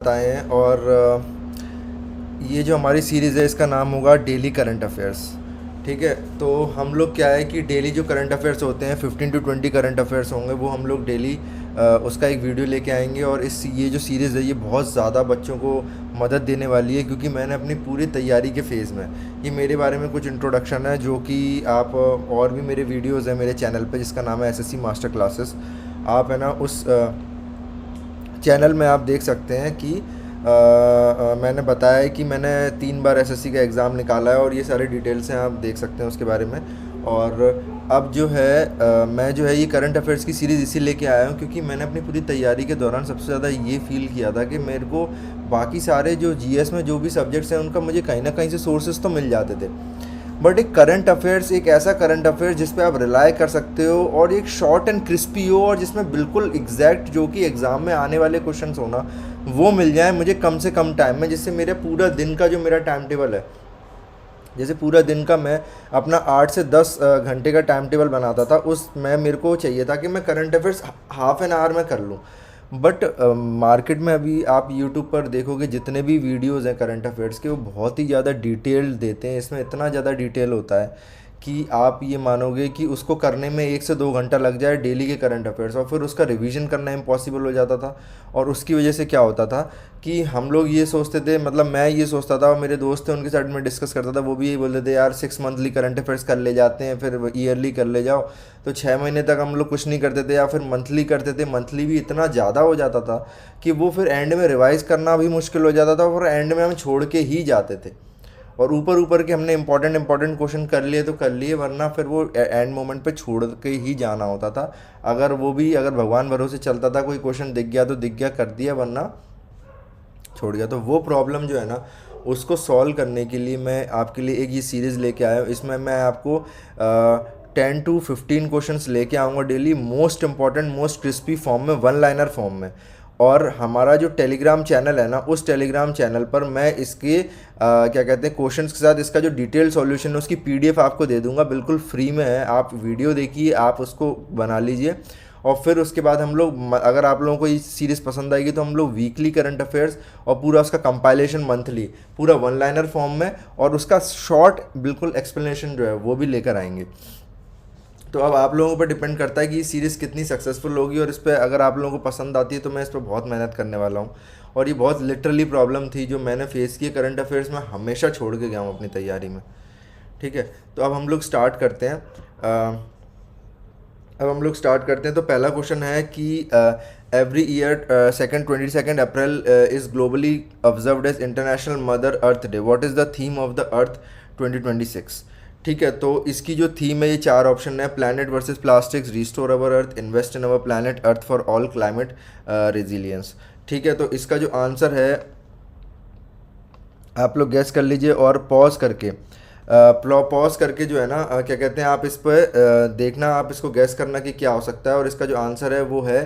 बताए हैं। और ये जो हमारी सीरीज़ है इसका नाम होगा डेली करंट अफेयर्स। ठीक है, तो हम लोग क्या है कि डेली जो करंट अफेयर्स होते हैं 15 to 20 करंट अफेयर्स होंगे, वो हम लोग डेली उसका एक वीडियो लेके आएंगे। और इस ये जो सीरीज़ है ये बहुत ज़्यादा बच्चों को मदद देने वाली है, क्योंकि मैंने अपनी पूरी तैयारी के फेज़ में ये मेरे बारे में कुछ इंट्रोडक्शन है, जो कि आप और भी मेरे वीडियोज़ हैं मेरे चैनल पे जिसका नाम है एसएससी मास्टर क्लासेस। आप है ना उस चैनल में आप देख सकते हैं कि मैंने बताया है कि मैंने 3 बार एसएससी का एग्ज़ाम निकाला है, और ये सारे डिटेल्स हैं, आप देख सकते हैं उसके बारे में। और अब जो है मैं जो है ये करंट अफेयर्स की सीरीज़ इसी लेके आया हूँ, क्योंकि मैंने अपनी पूरी तैयारी के दौरान सबसे ज़्यादा ये फ़ील किया था कि मेरे को बाकी सारे जो जीएस में जो भी सब्जेक्ट्स हैं उनका मुझे कहीं ना कहीं से सोर्सेज तो मिल जाते थे, बट एक करंट अफेयर्स, एक ऐसा करंट अफेयर्स जिस पे आप रिलाई कर सकते हो और एक शॉर्ट एंड क्रिस्पी हो, और जिसमें बिल्कुल एग्जैक्ट जो कि एग्ज़ाम में आने वाले क्वेश्चंस होना वो मिल जाए मुझे कम से कम टाइम में, जिससे मेरे पूरा दिन का जो मेरा टाइम टेबल है, जैसे पूरा दिन का मैं अपना 8 से 10 घंटे का टाइम टेबल बनाता था, उसमें मेरे को चाहिए था कि मैं current affairs half an hour में कर लूँ। बट मार्केट में अभी आप यूट्यूब पर देखोगे जितने भी वीडियोज़ हैं करंट अफेयर्स के, वो बहुत ही ज़्यादा डिटेल्ड देते हैं। इसमें इतना ज़्यादा डिटेल होता है कि आप ये मानोगे कि उसको करने में 1 से 2 घंटा लग जाए डेली के करंट अफेयर्स, और फिर उसका रिवीजन करना इम्पॉसिबल हो जाता था। और उसकी वजह से क्या होता था कि हम लोग ये सोचते थे, मतलब मैं ये सोचता था और मेरे दोस्त थे उनके साथ में डिस्कस करता था, वो भी यही बोलते थे यार 6 मंथली करंट अफेयर्स कर ले जाते हैं, फिर ईयरली कर ले जाओ। तो 6 महीने तक हम लोग कुछ नहीं करते थे, या फिर मंथली करते थे। मंथली भी इतना ज़्यादा हो जाता था कि वो फिर एंड में रिवाइज़ करना भी मुश्किल हो जाता था, और एंड में हम छोड़ के ही जाते थे। और ऊपर ऊपर के हमने इंपॉर्टेंट क्वेश्चन कर लिए तो कर लिए, वरना फिर वो एंड मोमेंट पे छोड़ के ही जाना होता था। अगर वो भी अगर भगवान भरोसे चलता था, कोई क्वेश्चन दिख गया तो दिख गया, कर दिया, वरना छोड़ गया। तो वो प्रॉब्लम जो है ना, उसको सॉल्व करने के लिए मैं आपके लिए एक ये सीरीज़ लेके आया हूँ। इसमें मैं आपको 10 to 15 क्वेश्चंस लेके आऊँगा daily, most important, most crispy form में, वन लाइनर फॉर्म में। और हमारा जो टेलीग्राम चैनल है ना, उस टेलीग्राम चैनल पर मैं इसके क्या कहते हैं क्वेश्चंस के साथ इसका जो डिटेल सॉल्यूशन है उसकी पीडीएफ आपको दे दूंगा, बिल्कुल फ्री में है। आप वीडियो देखिए, आप उसको बना लीजिए। और फिर उसके बाद हम लोग अगर आप लोगों को ये सीरीज़ पसंद आएगी तो हम लोग वीकली करंट अफेयर्स और पूरा उसका कंपाइलेशन मंथली, पूरा वन लाइनर फॉर्म में, और उसका शॉर्ट बिल्कुल एक्सप्लेनेशन जो है वो भी लेकर आएंगे। तो अब आप लोगों पर डिपेंड करता है कि ये सीरीज़ कितनी सक्सेसफुल होगी, और इस पर अगर आप लोगों को पसंद आती है तो मैं इस पर बहुत मेहनत करने वाला हूँ। और ये बहुत लिटरली प्रॉब्लम थी जो मैंने फेस की करंट अफेयर्स में, हमेशा छोड़ के गया हूँ अपनी तैयारी में। ठीक है, तो अब हम लोग स्टार्ट करते हैं। तो पहला क्वेश्चन है कि every year second 22 April is globally observed as International Mother Earth Day. What is the theme of the Earth 2026? ठीक है, तो इसकी जो थीम है, ये 4 ऑप्शन है: planet versus plastics, restore our earth, invest in our planet, earth for all, climate resilience. ठीक है, तो इसका जो आंसर है आप लोग गैस कर लीजिए, और पॉज करके पॉज करके जो है ना क्या कहते हैं, आप इस पर देखना, आप इसको गैस करना कि क्या हो सकता है। और इसका जो आंसर है वो है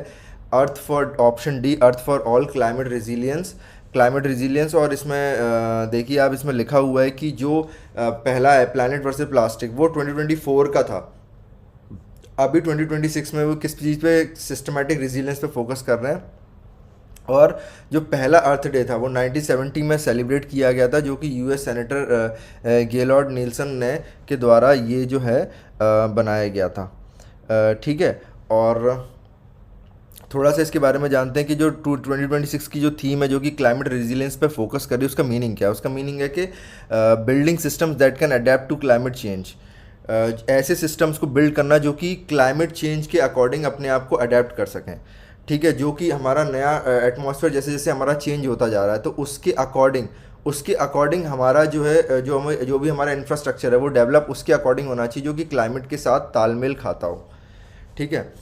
earth for, option D, earth for all, climate resilience. Climate resilience. और इसमें देखिए आप, इसमें लिखा हुआ है कि जो पहला है प्लानट वर्सेस प्लास्टिक, वो 2024 का था। अभी 2026 में वो किस चीज़ पे, सिस्टमेटिक रेजिलियंस पे फोकस कर रहे हैं। और जो पहला अर्थ डे था वो 1970 में सेलिब्रेट किया गया था, जो कि यूएस सेनेटर गेलॉर्ड नील्सन ने के द्वारा ये जो है बनाया गया था। ठीक है, और थोड़ा सा इसके बारे में जानते हैं कि जो 2026 की जो थीम है जो कि क्लाइमेट रेजिलियंस पे फोकस कर रही है, उसका मीनिंग क्या है। उसका मीनिंग है कि building systems that can adapt to climate change. ऐसे सिस्टम्स को बिल्ड करना जो कि क्लाइमेट चेंज के अकॉर्डिंग अपने आप को अडेप्ट कर सकें। ठीक है, जो कि हमारा नया एटमॉस्फेयर जैसे जैसे हमारा चेंज होता जा रहा है, तो उसके अकॉर्डिंग हमारा जो है जो भी हमारा इंफ्रास्ट्रक्चर है वो डेवलप उसके अकॉर्डिंग होना चाहिए, जो कि क्लाइमेट के साथ तालमेल खाता हो। ठीक है,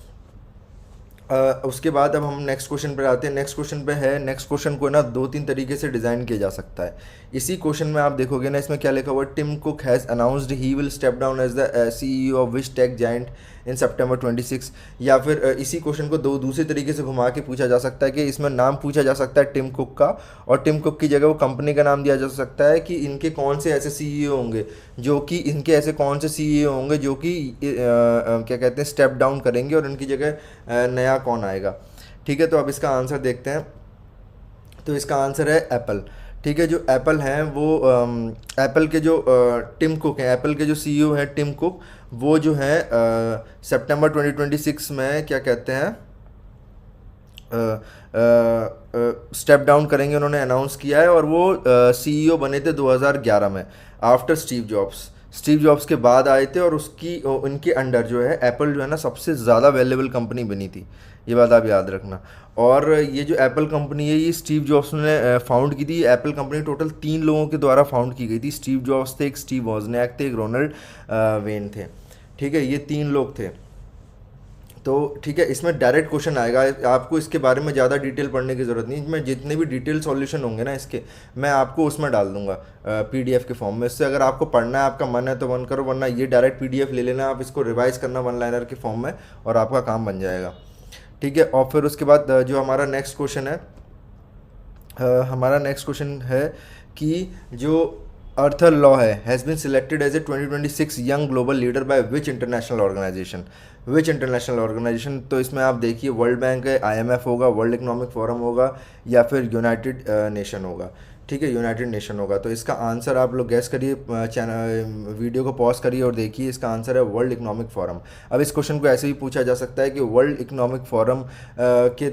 उसके बाद अब हम नेक्स्ट क्वेश्चन पर आते हैं। नेक्स्ट क्वेश्चन को ना 2-3 तरीके से डिज़ाइन किया जा सकता है। इसी क्वेश्चन में आप देखोगे ना, इसमें क्या लिखा हुआ है: Tim Cook has announced he will step down as the CEO of which tech giant in September 26। या फिर इसी क्वेश्चन को दूसरे तरीके से घुमा के पूछा जा सकता है कि इसमें नाम पूछा जा सकता है टिम कुक का, और टिम कुक की जगह वो कंपनी का नाम दिया जा सकता है कि इनके कौन से ऐसे सीईओ होंगे, जो कि इनके ऐसे कौन से सीईओ होंगे जो कि क्या कहते हैं स्टेप डाउन करेंगे, और इनकी जगह नया कौन आएगा। ठीक है, तो अब इसका आंसर देखते हैं। तो इसका आंसर है एप्पल। ठीक है, जो एप्पल हैं वो एप्पल के जो टिम कुक हैं, एप्पल के जो सीईओ हैं टिम कुक, वो जो है सितंबर 2026 में क्या कहते हैं स्टेप डाउन करेंगे, उन्होंने अनाउंस किया है। और वो सीईओ बने थे 2011 में, आफ्टर स्टीव जॉब्स के बाद आए थे। और उसकी उनके अंडर जो है एप्पल जो है ना सबसे ज़्यादा वैल्यूएबल कंपनी बनी थी, ये बात आप याद रखना। और ये जो एप्पल कंपनी है ये स्टीव जॉब्स ने फाउंड की थी। एप्पल कंपनी टोटल 3 लोगों के द्वारा फाउंड की गई थी। स्टीव जॉब्स थे, एक स्टीव वॉजनियाक थे, एक रोनाल्ड वेन थे। ठीक है, ये 3 लोग थे। तो ठीक है, इसमें डायरेक्ट क्वेश्चन आएगा, आपको इसके बारे में ज़्यादा डिटेल पढ़ने की ज़रूरत नहीं। मैं जितने भी डिटेल सॉल्यूशन होंगे ना इसके, मैं आपको उसमें डाल दूंगा पीडीएफ के फॉर्म में। इससे अगर आपको पढ़ना है, आपका मन है तो वन करो, वरना ये डायरेक्ट पीडीएफ ले लेना, आप इसको रिवाइज करना वन लाइनर के फॉर्म में और आपका काम बन जाएगा। ठीक है, और फिर उसके बाद जो हमारा नेक्स्ट क्वेश्चन है, हमारा नेक्स्ट क्वेश्चन है कि जो अर्थर लॉ है has been selected as a 2026 Young Global Leader by which international organization. Which international organization, तो इसमें आप देखिए वर्ल्ड बैंक है, आईएमएफ होगा, वर्ल्ड इकोनॉमिक फोरम होगा, या फिर यूनाइटेड नेशन होगा। ठीक है, यूनाइटेड नेशन होगा। तो इसका आंसर आप लोग गैस करिए, चैनल वीडियो को पॉज करिए और देखिए, इसका आंसर है वर्ल्ड इकोनॉमिक फोरम। अब इस क्वेश्चन को ऐसे भी पूछा जा सकता है कि वर्ल्ड इकोनॉमिक फोरम के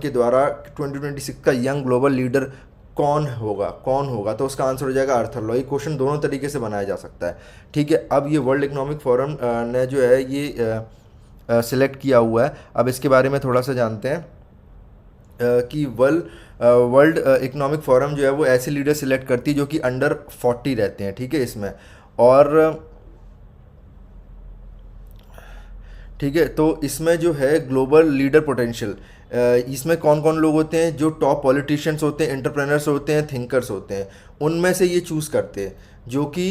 द्वारा 2026 का यंग ग्लोबल लीडर कौन होगा, तो उसका आंसर हो जाएगा अर्थर लॉ। ये क्वेश्चन दोनों तरीके से बनाया जा सकता है। ठीक है, अब ये वर्ल्ड इकोनॉमिक फोरम ने जो है ये सिलेक्ट किया हुआ है। अब इसके बारे में थोड़ा सा जानते हैं कि वर्ल्ड इकोनॉमिक फोरम जो है वो ऐसे लीडर सिलेक्ट करती है जो कि अंडर 40 रहते हैं। ठीक है, इसमें और ठीक है, तो इसमें जो है ग्लोबल लीडर पोटेंशियल, इसमें कौन कौन लोग होते हैं, जो टॉप पॉलिटिशियंस होते हैं, एंटरप्रेनर्स होते हैं, थिंकर्स होते हैं, उनमें से ये चूज़ करते हैं। जो कि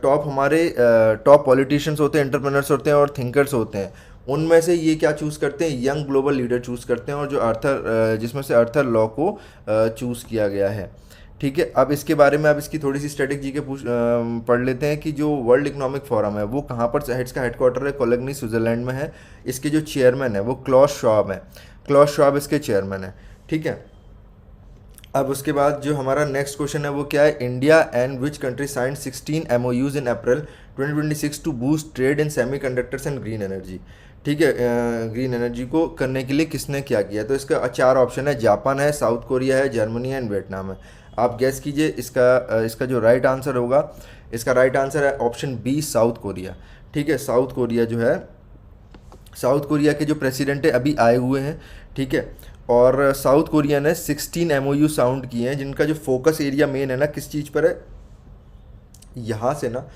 टॉप पॉलिटिशियंस होते हैं, एंटरप्रेनर्स होते हैं और थिंकर्स होते हैं, उनमें से ये क्या चूज़ करते हैं, यंग ग्लोबल लीडर चूज़ करते हैं। और जो जिसमें से अर्थर लॉ को चूज़ किया गया है। ठीक है, अब इसके बारे में अब इसकी थोड़ी सी स्ट्रेटेजी के पढ़ लेते हैं कि जो वर्ल्ड इकोनॉमिक फोरम है वो कहाँ पर है। इसका हेडक्वार्टर है कोलोनी, स्विट्ज़रलैंड में है। इसके जो चेयरमैन है वो क्लॉस श्वाब है, क्लॉस श्वाब इसके चेयरमैन है। ठीक है, अब उसके बाद जो हमारा नेक्स्ट क्वेश्चन है वो क्या है, India and which country signed 16 MOUs in April 2026 to boost trade in semiconductors and green energy. ठीक है, ग्रीन एनर्जी को करने के लिए किसने क्या किया, तो इसका 4 ऑप्शन है, जापान है, साउथ कोरिया है, जर्मनी है एंड वियतनाम है। आप गैस कीजिए इसका जो राइट आंसर होगा, इसका राइट आंसर है ऑप्शन बी, साउथ कोरिया। ठीक है, साउथ कोरिया जो है, साउथ कोरिया के जो प्रेसिडेंट है अभी आए हुए हैं। ठीक है, और साउथ कोरिया ने 16 MOU साउंड किए हैं, जिनका जो फोकस एरिया मेन है ना किस चीज़ पर है, यहाँ से ना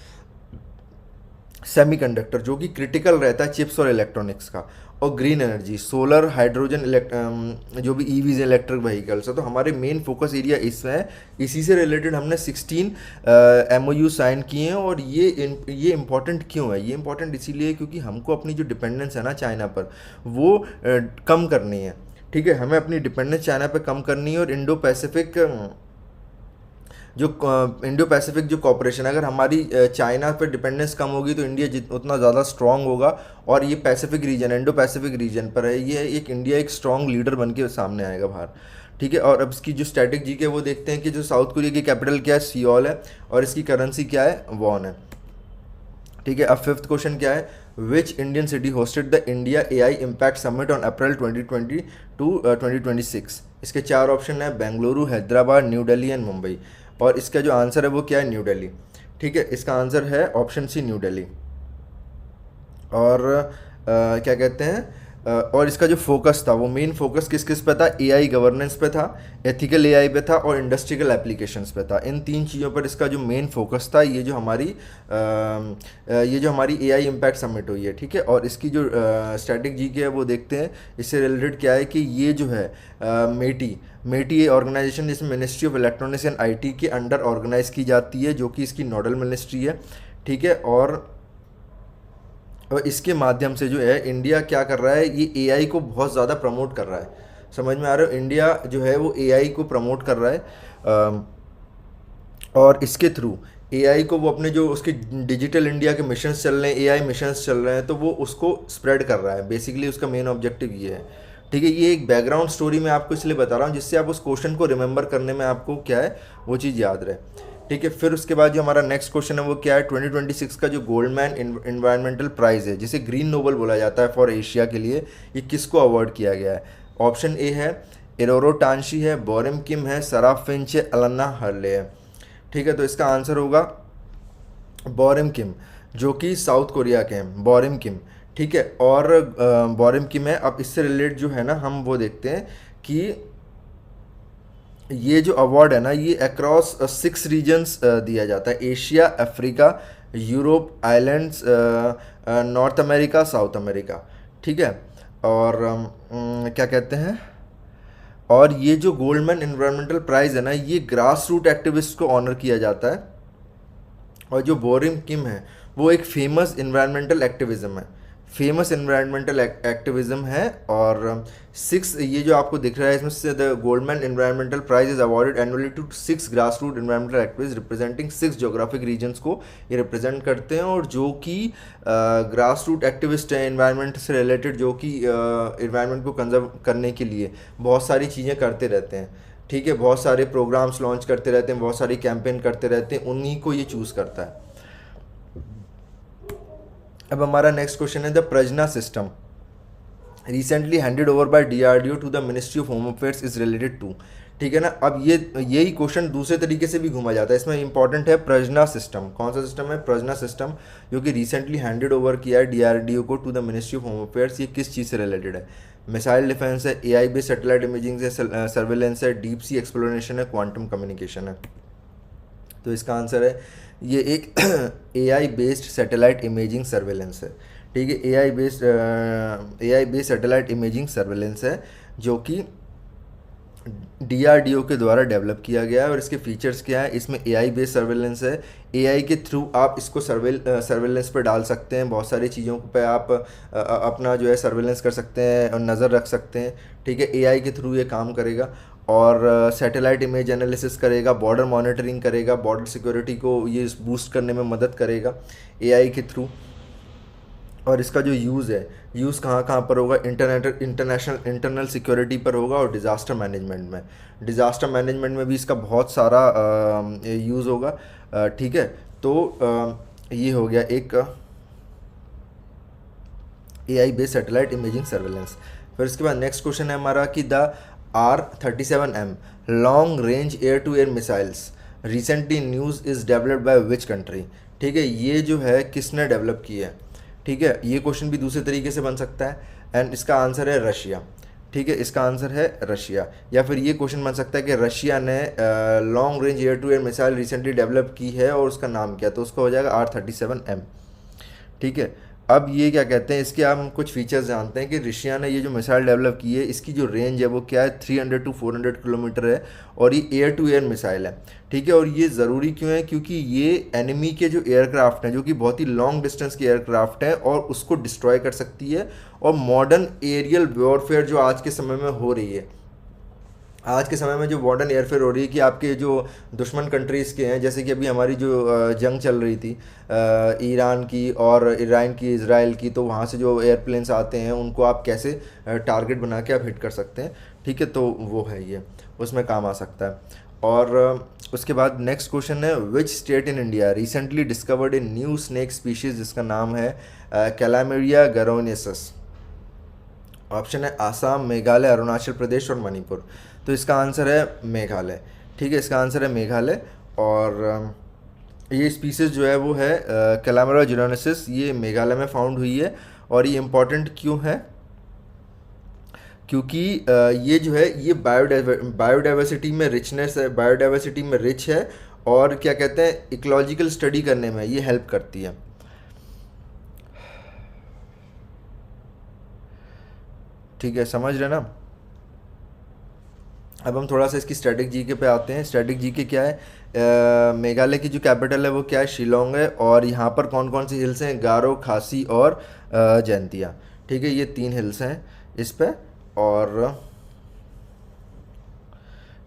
सेमीकंडक्टर जो कि क्रिटिकल रहता है चिप्स और इलेक्ट्रॉनिक्स का, और ग्रीन एनर्जी, सोलर, हाइड्रोजन, जो भी ईवीज इलेक्ट्रिक व्हीकल्स है। तो हमारे मेन फोकस एरिया इसमें है। इसी से रिलेटेड हमने 16 MOU साइन किए हैं। और ये इम्पॉर्टेंट क्यों है, ये इम्पॉर्टेंट इसीलिए क्योंकि हमको अपनी जो डिपेंडेंस है ना चाइना पर वो कम करनी है। ठीक है, हमें अपनी डिपेंडेंस चाइना पर कम करनी है। और इंडो पैसिफिक जो कॉपरेशन, अगर हमारी चाइना पर डिपेंडेंस कम होगी तो इंडिया उतना ज़्यादा स्ट्रांग होगा। और ये Pacific region, Indo Pacific region पर है, ये इंडिया एक स्ट्रांग लीडर बन के सामने आएगा बाहर। ठीक है, और अब इसकी जो स्ट्रैटेजी है वो देखते हैं कि जो साउथ कोरिया की कैपिटल क्या है, सियोल है, और इसकी करेंसी क्या है, वॉन है। ठीक है, अब 5th क्वेश्चन क्या है, which Indian city hosted the India AI Impact Summit on April 2020 to 2026। इसके 4 ऑप्शन है, बेंगलुरु, हैदराबाद, न्यू दिल्ली एंड मुंबई। और इसका जो आंसर है वो क्या है, न्यू दिल्ली। ठीक है, इसका आंसर है ऑप्शन सी, न्यू दिल्ली। और क्या कहते हैं, और इसका जो फोकस था वो मेन फोकस किस पे था, AI गवर्नेंस पे था, एथिकल AI पे था और इंडस्ट्रियल एप्लीकेशंस पे था। इन 3 चीज़ों पर इसका जो मेन फोकस था। ये जो हमारी AI इम्पैक्ट समिट हुई है। ठीक है, और इसकी जो स्ट्रैटेजी है वो देखते हैं। इससे रिलेटेड क्या है कि ये जो है मेटी ऑर्गेनाइजेशन जिसमें ministry of electronics and IT के अंडर ऑर्गेनाइज की जाती है, जो कि इसकी नोडल मिनिस्ट्री है। ठीक है, और इसके माध्यम से जो है इंडिया क्या कर रहा है, ये AI को बहुत ज़्यादा प्रमोट कर रहा है। समझ में आ रहा है, इंडिया जो है वो AI को प्रमोट कर रहा है। और इसके थ्रू AI को वो अपने जो उसके डिजिटल इंडिया के मिशंस चल रहे हैं, AI मिशंस चल रहे हैं, तो वो उसको स्प्रेड कर रहा है। बेसिकली उसका मेन ऑब्जेक्टिव ये है। ठीक है, ये एक बैकग्राउंड स्टोरी मैं आपको इसलिए बता रहा हूँ जिससे आप उस क्वेश्चन को रिमेंबर करने में आपको क्या है वो चीज़ याद रहे। ठीक है, फिर उसके बाद जो हमारा नेक्स्ट क्वेश्चन है वो क्या है, 2026 का जो गोल्डमैन इन्वायरमेंटल प्राइज़ है जिसे ग्रीन नोबल बोला जाता है फॉर एशिया के लिए, ये किसको अवार्ड किया गया है? ऑप्शन ए है एरोरो टांशी है, बोरम किम है, सराफ फिंच है, अलन्ना हर्ले है। ठीक है, तो इसका आंसर होगा बोरम किम, जो कि साउथ कोरिया के हैं, बोरम किम। ठीक है, और बोरम किम है। अब इससे रिलेटेड जो है ना हम वो देखते हैं कि ये जो अवार्ड है ना ये अक्रॉस 6 रीजन्स दिया जाता है, Asia, Africa, Europe, islands, north America, south America. ठीक है, और क्या कहते हैं, और ये जो गोल्डमैन इन्वायरमेंटल प्राइज़ है ना ये ग्रास रूट एक्टिविस्ट को ऑनर किया जाता है। और जो बोरिम किम है वो एक फेमस इन्वायरमेंटल एक्टिविज़म है, फेमस इन्वायरमेंटल एक्टिविज़म है। और 6 ये जो आपको दिख रहा है इसमें से the Goldman Environmental Prize is awarded annually to 6 grass root environmental activist representing 6 geographic regions को ये रिप्रेजेंट करते हैं। और जो कि ग्रास रूट एक्टिविस्ट हैं इन्वायरमेंट से रिलेटेड, जो कि इन्वायरमेंट को कंजर्व करने के लिए बहुत सारी चीज़ें करते रहते हैं। ठीक है, बहुत सारे प्रोग्राम्स लॉन्च करते रहते हैं, बहुत सारी कैंपेन करते रहते हैं, उन्हीं को ये चूज़ करता है। अब हमारा नेक्स्ट क्वेश्चन है the Prajna system recently handed over by DRDO to the Ministry of Home Affairs is related to. ठीक है ना, अब यही क्वेश्चन दूसरे तरीके से भी घुमा जाता है। इसमें इंपॉर्टेंट है प्रजना सिस्टम, कौन सा सिस्टम है? प्रजना सिस्टम, जो कि रिसेंटली हैंडेड ओवर किया है डीआरडीओ को to the Ministry of Home Affairs. ये किस चीज़ से रिलेटेड है? मिसाइल डिफेंस है, एआई बेस्ड सैटेलाइट इमेजिंग है, सर्वेलेंस है, डीप सी एक्सप्लोरेशन है, क्वांटम कम्युनिकेशन है। तो इसका आंसर है ये एक AI based satellite imaging surveillance है। ठीक है, AI based satellite imaging surveillance है जो कि डीआरडीओ के द्वारा डेवलप किया गया है। और इसके फीचर्स क्या है? इसमें एआई बेस्ड सर्वेलेंस है, एआई के थ्रू आप इसको सर्वेलेंस पे डाल सकते हैं, बहुत सारी चीज़ों पे आप अपना जो है सर्वेलेंस कर सकते हैं और नज़र रख सकते हैं। ठीक है, एआई के थ्रू ये काम करेगा और सैटेलाइट इमेज एनालिसिस करेगा, बॉर्डर मॉनिटरिंग करेगा, बॉर्डर सिक्योरिटी को ये बूस्ट करने में मदद करेगा एआई के थ्रू। और इसका जो यूज़ है, यूज़ कहाँ कहाँ पर होगा? इंटरनल सिक्योरिटी पर होगा और डिज़ास्टर मैनेजमेंट में। डिज़ास्टर मैनेजमेंट में भी इसका बहुत सारा यूज़ होगा। ठीक है, तो ये हो गया एक AI based satellite imaging surveillance. फिर इसके बाद नेक्स्ट क्वेश्चन है हमारा कि the R-37M long range air to air missiles recently news is developed by which country. ठीक है, ये जो है किसने डेवलप की है? ठीक है, ये क्वेश्चन भी दूसरे तरीके से बन सकता है एंड इसका आंसर है रशिया। ठीक है, इसका आंसर है रशिया। या फिर ये क्वेश्चन बन सकता है कि रशिया ने long range air to air missile recently develop की है और उसका नाम क्या? तो उसका हो जाएगा R-37M। ठीक है, अब ये क्या कहते हैं, इसके हम कुछ फीचर्स जानते हैं कि रशिया ने ये जो मिसाइल डेवलप की है इसकी जो रेंज है वो क्या है? 300 to 400 किलोमीटर है और ये एयर टू एयर मिसाइल है। ठीक है, और ये ज़रूरी क्यों है? क्योंकि ये एनिमी के जो एयरक्राफ्ट हैं, जो कि बहुत ही लॉन्ग डिस्टेंस के एयरक्राफ्ट हैं, और उसको डिस्ट्रॉय कर सकती है। और मॉडर्न एरियल वॉरफेयर जो आज के समय में हो रही है, आज के समय में जो मॉडर्न एयरफेयर हो रही है कि आपके जो दुश्मन कंट्रीज़ के हैं, जैसे कि अभी हमारी जो जंग चल रही थी ईरान की और ईरान की, इसराइल की, तो वहाँ से जो एयरप्लेन्स आते हैं उनको आप कैसे टारगेट बना के आप हिट कर सकते हैं। ठीक है, तो वो है ये, उसमें काम आ सकता है। और उसके बाद नेक्स्ट क्वेश्चन है which state in India recently discovered a new snake species जिसका नाम है कैलामेरिया गैरोनेसस। ऑप्शन है आसाम, मेघालय, अरुणाचल प्रदेश और मणिपुर। तो इसका आंसर है मेघालय। ठीक है, इसका आंसर है मेघालय। और ये स्पीसीज़ जो है वो है कैलामेरिया गैरोनेसिस, ये मेघालय में फाउंड हुई है। और ये इम्पॉर्टेंट क्यों है? क्योंकि ये जो है ये बायोडाइवर्सिटी में रिचनेस है, बायोडाइवर्सिटी में रिच है, और क्या कहते हैं इकोलॉजिकल स्टडी करने में ये हेल्प करती है। ठीक है, समझ रहे ना? अब हम थोड़ा सा इसकी स्टैटिक जीके पे आते हैं। स्टैटिक जीके क्या है? मेघालय की जो कैपिटल है वो क्या है? शिलोंग है। और यहाँ पर कौन कौन सी हिल्स हैं? गारो, खासी और जैंतिया। ठीक है, ये 3 हिल्स हैं इस पे। और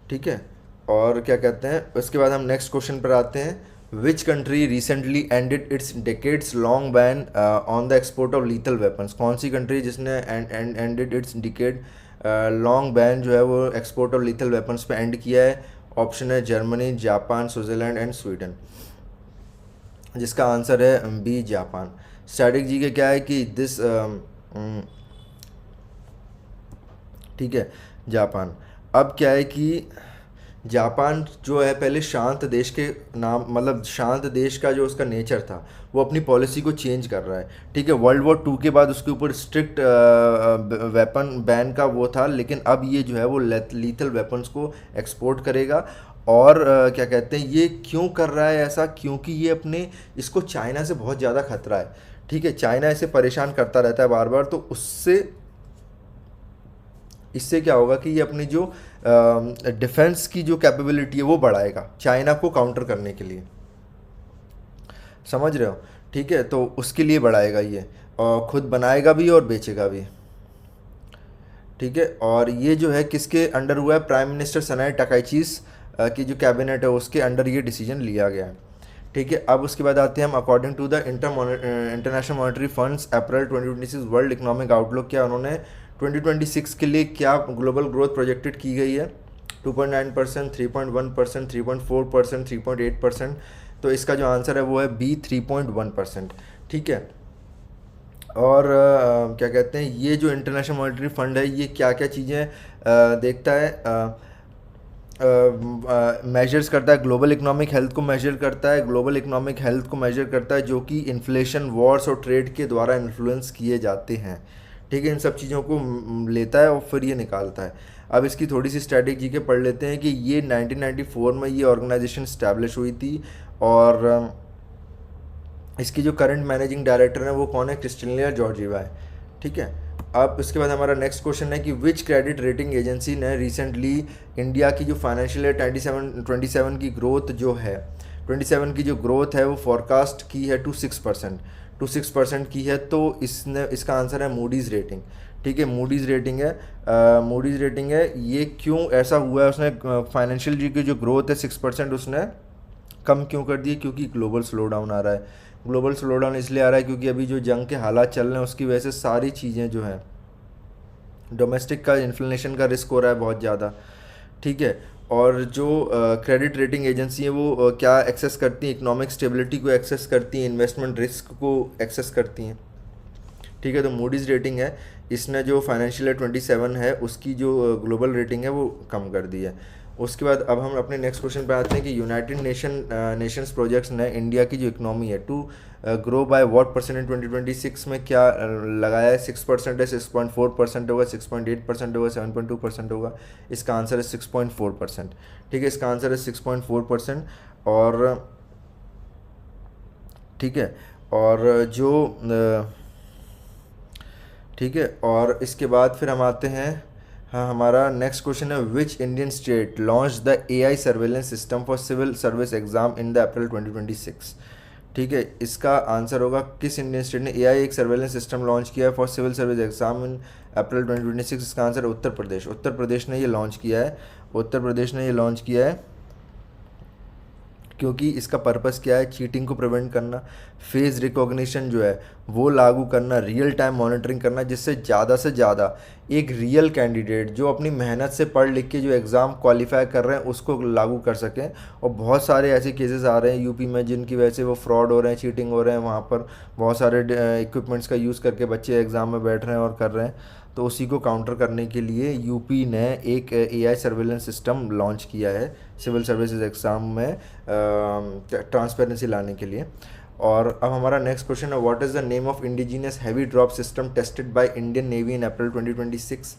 ठीक है, और क्या कहते हैं उसके बाद हम नेक्स्ट क्वेश्चन पर आते हैं। Which country recently ended it's decades long ban on the export of lethal weapons. कौन सी कंट्री जिसने ended it's decade long ban जो है वो एक्सपोर्ट ऑफ लीथल वेपन्स पे एंड किया है? ऑप्शन है Germany, Japan, Switzerland and Sweden, जिसका आंसर है बी, जापान। स्टैटिक जी के क्या है कि दिस ठीक है, जापान। अब क्या है कि जापान जो है पहले शांत देश के नाम, मतलब शांत देश का जो उसका नेचर था वो अपनी पॉलिसी को चेंज कर रहा है। ठीक है, वर्ल्ड वॉर टू के बाद उसके ऊपर स्ट्रिक्ट वेपन बैन का वो था, लेकिन अब ये जो है वो लीथल वेपन्स को एक्सपोर्ट करेगा। और क्या कहते हैं, ये क्यों कर रहा है ऐसा? क्योंकि ये अपने, इसको चाइना से बहुत ज़्यादा खतरा है। ठीक है, चाइना इसे परेशान करता रहता है बार बार, तो उससे इससे क्या होगा कि ये अपनी जो डिफेंस की जो कैपेबिलिटी है वो बढ़ाएगा चाइना को काउंटर करने के लिए, समझ रहे हो? ठीक है, तो उसके लिए बढ़ाएगा ये, और खुद बनाएगा भी और बेचेगा भी। ठीक है, और ये जो है किसके अंडर हुआ है? प्राइम मिनिस्टर सनाई टकाइचीस की जो कैबिनेट है उसके अंडर ये डिसीजन लिया गया है। ठीक है, अब उसके बाद आते हैं हम according to the International Monetary Fund's April 2026 World Economic Outlook, क्या उन्होंने 2026 के लिए क्या ग्लोबल ग्रोथ प्रोजेक्टेड की गई है? 2.9%, 3.1%, 3.4%, 3.8%। तो इसका जो आंसर है वो है बी, 3.1%। ठीक है, और क्या कहते हैं, ये जो इंटरनेशनल मॉनेटरी फंड है ये क्या क्या चीज़ें देखता है? मेजर्स करता है, ग्लोबल इकोनॉमिक हेल्थ को मेजर करता है, ग्लोबल इकोनॉमिक हेल्थ को मेजर करता है जो कि इन्फ्लेशन, वॉर्स और ट्रेड के द्वारा इन्फ्लुएंस किए जाते हैं। ठीक है, इन सब चीज़ों को लेता है और फिर ये निकालता है। अब इसकी थोड़ी सी स्ट्रैटेजी के पढ़ लेते हैं कि ये 1994 में ये ऑर्गेनाइजेशन स्टैब्लिश हुई थी, और इसकी जो करंट मैनेजिंग डायरेक्टर है वो कौन है? क्रिस्टलिना जॉर्जिवा है। ठीक है, अब इसके बाद हमारा नेक्स्ट क्वेश्चन है कि विच क्रेडिट रेटिंग एजेंसी ने रिसेंटली इंडिया की जो फाइनेंशियल ईयर 27 की ग्रोथ जो है, 27 की जो ग्रोथ है वो फॉरकास्ट की है टू 6% की है? तो इसने, इसका आंसर है मूडीज़ रेटिंग। ठीक है, मूडीज़ रेटिंग है, मूडीज़ रेटिंग है। ये क्यों ऐसा हुआ है? उसने फाइनेंशियल जी की जो ग्रोथ है 6% उसने कम क्यों कर दी? क्योंकि ग्लोबल स्लो डाउन आ रहा है। ग्लोबल स्लो डाउन इसलिए आ रहा है क्योंकि अभी जो जंग के हालात चल रहे हैं उसकी वजह से सारी चीज़ें जो हैं, डोमेस्टिक का इन्फ्लेशन का रिस्क हो रहा है बहुत ज़्यादा। ठीक है, और जो क्रेडिट रेटिंग एजेंसी है वो क्या एक्सेस करती हैं? इकोनॉमिक स्टेबिलिटी को एक्सेस करती हैं, इन्वेस्टमेंट रिस्क को एक्सेस करती हैं। ठीक है, तो मूडीज़ रेटिंग है, इसने जो फाइनेंशियल ईयर 27 है उसकी जो ग्लोबल रेटिंग है वो कम कर दी है। उसके बाद अब हम अपने नेक्स्ट क्वेश्चन पे आते हैं कि यूनाइटेड नेशंस प्रोजेक्ट्स ने इंडिया की जो इकोनॉमी है to grow by what percent in 2026 में क्या लगाया है? 6% है, 6.4% होगा, 6.8% होगा, 7.2% होगा? इसका आंसर है 6.4%। ठीक है, इसका आंसर है 6.4%। और ठीक है, और जो ठीक है, और इसके बाद फिर हम आते हैं, हाँ, हमारा नेक्स्ट क्वेश्चन है which Indian state launch the AI surveillance system for civil service exam in the April 2026? ठीक है, इसका आंसर होगा किस इंडियन स्टेट ने एआई एक सर्वेलेंस सिस्टम लॉन्च किया है for civil service exam in April 2026? इसका आंसर है उत्तर प्रदेश। उत्तर प्रदेश ने ये लॉन्च किया है, उत्तर प्रदेश ने ये लॉन्च किया है, क्योंकि इसका पर्पस क्या है? चीटिंग को प्रिवेंट करना, फेस रिकॉग्निशन जो है वो लागू करना, रियल टाइम मॉनिटरिंग करना, जिससे ज़्यादा से ज़्यादा एक रियल कैंडिडेट जो अपनी मेहनत से पढ़ लिख के जो एग्ज़ाम क्वालिफाई कर रहे हैं उसको लागू कर सकें। और बहुत सारे ऐसे केसेस आ रहे हैं यूपी में जिनकी वजह से वो फ्रॉड हो रहे हैं, चीटिंग हो रहे हैं, वहाँ पर बहुत सारे इक्विपमेंट्स का यूज़ करके बच्चे एग्ज़ाम में बैठ रहे हैं और कर रहे हैं। तो उसी को काउंटर करने के लिए यूपी ने एक एआई सर्वेलेंस सिस्टम लॉन्च किया है सिविल सर्विसेज एग्ज़ाम में ट्रांसपेरेंसी लाने के लिए। और अब हमारा नेक्स्ट क्वेश्चन है what is the name of indigenous heavy drop system tested by Indian Navy in April 2026?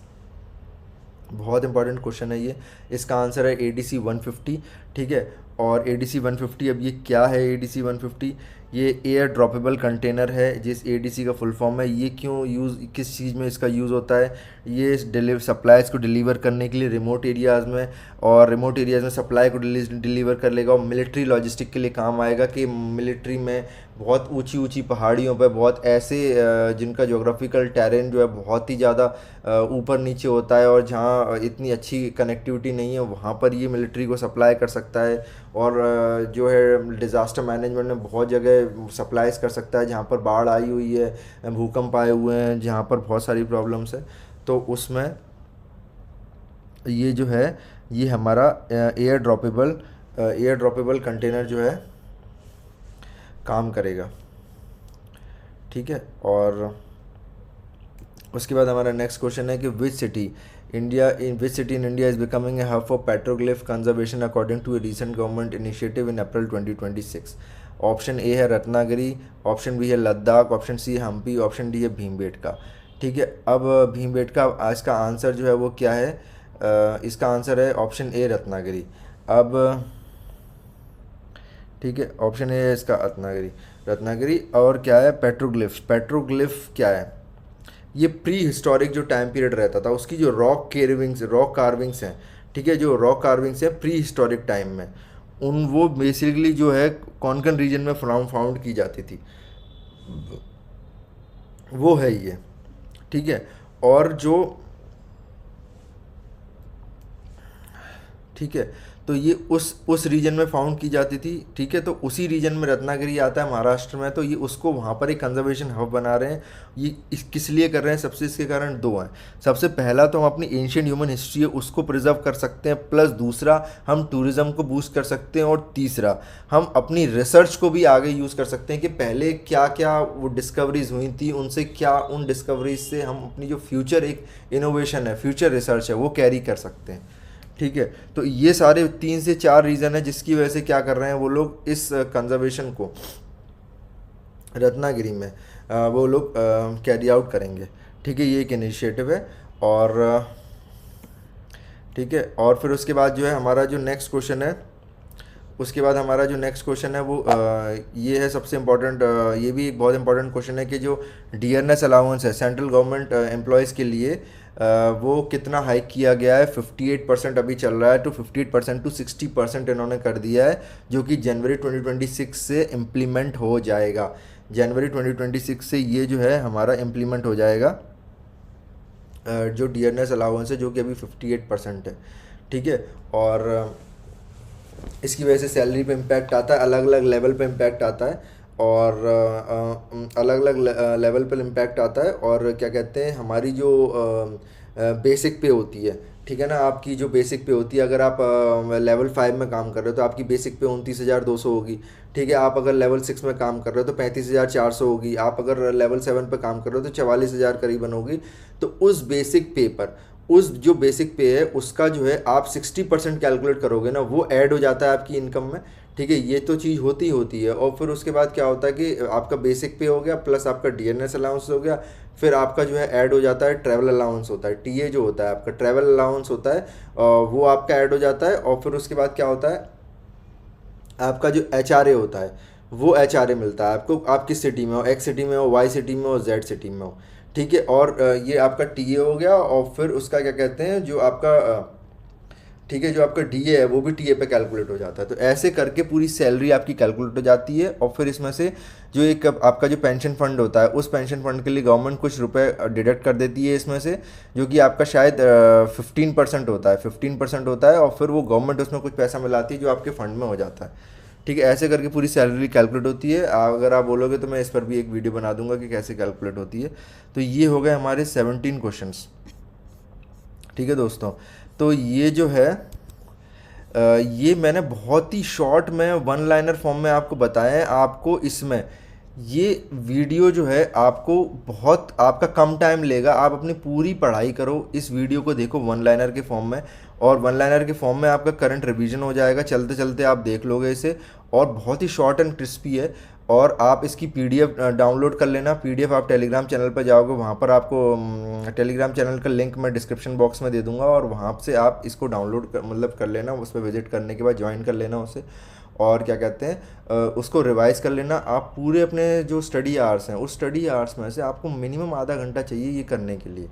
बहुत इंपॉर्टेंट क्वेश्चन है ये। इसका आंसर है ADC 150। ठीक है, और ADC 150, अब ये क्या है ADC 150? ये एयर ड्रॉपेबल कंटेनर है, जिस ADC का फुल फॉर्म है। ये क्यों यूज़, किस चीज़ में इसका यूज़ होता है? ये सप्लाईज़ को डिलीवर करने के लिए रिमोट एरियाज़ में, और रिमोट एरियाज़ में सप्लाई को डिलीवर कर लेगा, और मिलिट्री लॉजिस्टिक के लिए काम आएगा कि मिलिट्री में बहुत ऊंची ऊंची पहाड़ियों पर, बहुत ऐसे जिनका जोग्राफिकल टेरेन जो है बहुत ही ज़्यादा ऊपर नीचे होता है और जहाँ इतनी अच्छी कनेक्टिविटी नहीं है, वहाँ पर ये मिलिट्री को सप्लाई कर सकता है। और जो है डिज़ास्टर मैनेजमेंट में बहुत जगह सप्लाईज कर सकता है, जहाँ पर बाढ़ आई हुई है, भूकंप आए हुए हैं, जहाँ पर बहुत सारी प्रॉब्लम्स है, तो उसमें ये जो है ये हमारा एयर ड्रॉपेबल कंटेनर जो है काम करेगा, ठीक है। और उसके बाद हमारा नेक्स्ट क्वेश्चन है कि which city in India is becoming a hub for petroglyph conservation according to a recent government initiative in April 2026। Option A है रत्नागिरी, ऑप्शन बी है लद्दाख, ऑप्शन सी है हम्पी, ऑप्शन डी है भीमबेटका, ठीक है। अब भीमबेटका आज का आंसर जो है वो क्या है, इसका आंसर है ऑप्शन ए रत्नागिरी। अब ठीक है, ऑप्शन ए है इसका रत्नागिरी। और क्या है पेट्रोग्लिफ क्या है, ये प्री हिस्टोरिक जो टाइम पीरियड रहता था उसकी जो रॉक कार्विंग्स हैं, ठीक है, जो रॉक कार्विंग्स हैं प्री हिस्टोरिक टाइम में, वो बेसिकली जो है कॉन्कन रीजन में फाउंड की जाती थी, वो है ये, ठीक है। और जो ठीक है, तो ये उस रीजन में फाउंड की जाती थी, ठीक है। तो उसी रीजन में रत्नागिरी आता है महाराष्ट्र में, तो ये उसको वहाँ पर एक कंजर्वेशन हब बना रहे हैं। ये किस लिए कर रहे हैं, सबसे इसके कारण दो हैं। सबसे पहला तो हम अपनी एंशियंट ह्यूमन हिस्ट्री है उसको प्रिजर्व कर सकते हैं, प्लस दूसरा हम टूरिज़्म को बूस्ट कर सकते हैं, और तीसरा हम अपनी रिसर्च को भी आगे यूज़ कर सकते हैं कि पहले क्या क्या वो डिस्कवरीज हुई थी, उनसे क्या उन डिस्कवरीज से हम अपनी जो फ्यूचर एक इनोवेशन है, फ्यूचर रिसर्च है, वो कैरी कर सकते हैं, ठीक है। तो ये सारे 3 से 4 रीज़न है जिसकी वजह से क्या कर रहे हैं वो लोग, इस कंजर्वेशन को रत्नागिरी में वो लोग कैरी आउट करेंगे, ठीक है। ये एक इनिशिएटिव है। और ठीक है, और फिर उसके बाद जो है हमारा जो नेक्स्ट क्वेश्चन है, वो ये है सबसे इम्पोर्टेंट, ये भी एक बहुत इंपॉर्टेंट क्वेश्चन है कि जो डियरनेस अलाउंस है सेंट्रल गवर्नमेंट एम्प्लॉयज़ के लिए, वो कितना हाइक किया गया है। 58% अभी चल रहा है, तो 58% टू 60% इन्होंने कर दिया है, जो कि जनवरी 2026 से इम्प्लीमेंट हो जाएगा। जनवरी 2026 से ये जो है हमारा इम्प्लीमेंट हो जाएगा, जो डियरनेस अलाउंस है, जो कि अभी 58% है, ठीक है। और इसकी वजह से सैलरी पे इम्पैक्ट आता है, अलग अलग लेवल पे इम्पैक्ट आता है, और अलग अलग लेवल पर इम्पैक्ट आता है। और क्या कहते हैं, हमारी जो बेसिक पे होती है, ठीक है ना, आपकी जो बेसिक पे होती है, अगर आप लेवल 5 में काम कर रहे हो तो आपकी बेसिक पे 29,200 होगी, ठीक है। आप अगर लेवल 6 में काम कर रहे हो तो 35,400 होगी, आप अगर लेवल 7 पे काम कर रहे हो तो 44,000 करीबन होगी। तो उस बेसिक पे पर, उस जो बेसिक पे है उसका जो है आप 60% कैलकुलेट करोगे ना, वो ऐड हो जाता है आपकी इनकम में, ठीक है। ये तो चीज़ होती है। और फिर उसके बाद क्या होता है कि आपका बेसिक पे हो गया, प्लस आपका डीएनएस अलाउंस हो गया, फिर आपका जो है ऐड हो जाता है ट्रैवल अलाउंस होता है, टीए जो होता है आपका ट्रैवल अलाउंस होता है, वो आपका ऐड हो जाता है। और फिर उसके बाद क्या होता है, आपका जो एचआरए होता है, वो एचआरए मिलता है आपको, आप किस सिटी में हो, एक्स सिटी में हो, वाई सिटी में हो, जेड सिटी में हो, ठीक है। और ये आपका टीए हो गया, और फिर उसका क्या कहते हैं, जो आपका ठीक है, जो आपका डीए है वो भी टीए पे कैलकुलेट हो जाता है। तो ऐसे करके पूरी सैलरी आपकी कैलकुलेट हो जाती है। और फिर इसमें से जो एक आपका जो पेंशन फंड होता है, उस पेंशन फंड के लिए गवर्नमेंट कुछ रुपए डिडक्ट कर देती है इसमें से, जो कि आपका शायद 15% होता है, 15% होता है। और फिर वो गवर्नमेंट उसमें कुछ पैसा मिलाती है जो आपके फंड में हो जाता है, ठीक है। ऐसे करके पूरी सैलरी कैलकुलेट होती है। अगर आप बोलोगे तो मैं इस पर भी एक वीडियो बना दूंगा कि कैसे कैलकुलेट होती है। तो ये हो गए हमारे 17 क्वेश्चंस, ठीक है दोस्तों। तो ये जो है ये मैंने बहुत ही शॉर्ट में वन लाइनर फॉर्म में आपको बताया है। आपको इसमें ये वीडियो जो है आपको बहुत आपका कम टाइम लेगा, आप अपनी पूरी पढ़ाई करो, इस वीडियो को देखो वन लाइनर के फॉर्म में, और वन लाइनर के फॉर्म में आपका करंट रिवीजन हो जाएगा, चलते चलते आप देख लोगे इसे। और बहुत ही शॉर्ट एंड क्रिस्पी है। और आप इसकी पीडीएफ डाउनलोड कर लेना। पीडीएफ आप टेलीग्राम चैनल पर जाओगे, वहाँ पर आपको टेलीग्राम चैनल का लिंक मैं डिस्क्रिप्शन बॉक्स में दे दूँगा, और वहाँ से आप इसको डाउनलोड कर लेना। उस पर विजिट करने के बाद ज्वाइन कर लेना उसे, और क्या कहते हैं उसको रिवाइज़ कर लेना। आप पूरे अपने जो स्टडी आवर्स हैं, उस स्टडी आवर्स में से आपको मिनिमम आधा घंटा चाहिए ये करने के लिए,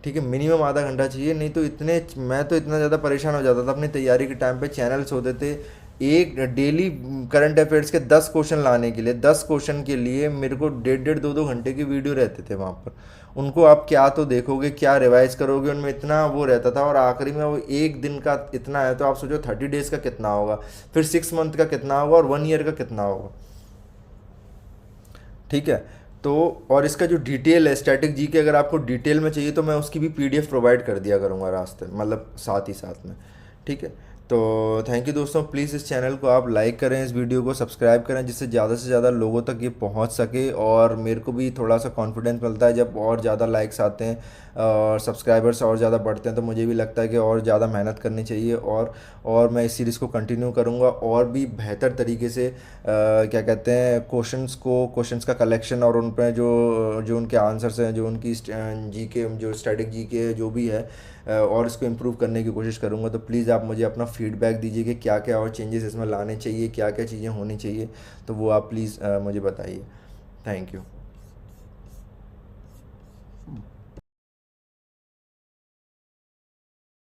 ठीक है। मिनिमम आधा घंटा चाहिए, नहीं तो मैं तो इतना ज़्यादा परेशान हो जाता था अपनी तैयारी के टाइम पे। चैनल्स होते थे एक डेली करंट अफेयर्स के 10 क्वेश्चन लाने के लिए, 10 क्वेश्चन के लिए मेरे को 1.5-2 घंटे की वीडियो रहते थे वहाँ पर। उनको आप क्या तो देखोगे, क्या रिवाइज करोगे, उनमें इतना वो रहता था। और आखिरी में वो एक दिन का इतना है, तो आप सोचो 30 डेज़ का कितना होगा, फिर 6 मंथ का कितना होगा, और 1 ईयर का कितना होगा, ठीक है। तो और इसका जो डिटेल है स्टैटिक जी के, अगर आपको डिटेल में चाहिए तो मैं उसकी भी पीडीएफ प्रोवाइड कर दिया करूँगा रास्ते, मतलब साथ ही साथ में। ठीक है। तो थैंक यू दोस्तों, प्लीज़ इस चैनल को आप लाइक करें, इस वीडियो को सब्सक्राइब करें, जिससे ज़्यादा से ज़्यादा लोगों तक ये पहुंच सके, और मेरे को भी थोड़ा सा कॉन्फिडेंस मिलता है जब और ज़्यादा लाइक्स आते हैं और सब्सक्राइबर्स और ज़्यादा बढ़ते हैं, तो मुझे भी लगता है कि और ज़्यादा मेहनत करनी चाहिए, और मैं इस सीरीज़ को कंटिन्यू करूँगा और भी बेहतर तरीके से क्या कहते हैं क्वेश्चंस का कलेक्शन, और उन पर जो जो उनके आंसर्स हैं, जो उनकी जी के जो स्टैटिक जी के जो भी है, और इसको इम्प्रूव करने की कोशिश करूँगा। तो प्लीज़ आप मुझे अपना फीडबैक दीजिए कि क्या क्या और चेंजेस इसमें लाने चाहिए, क्या क्या चीज़ें होनी चाहिए, तो वो आप प्लीज़ मुझे बताइए। Thank you.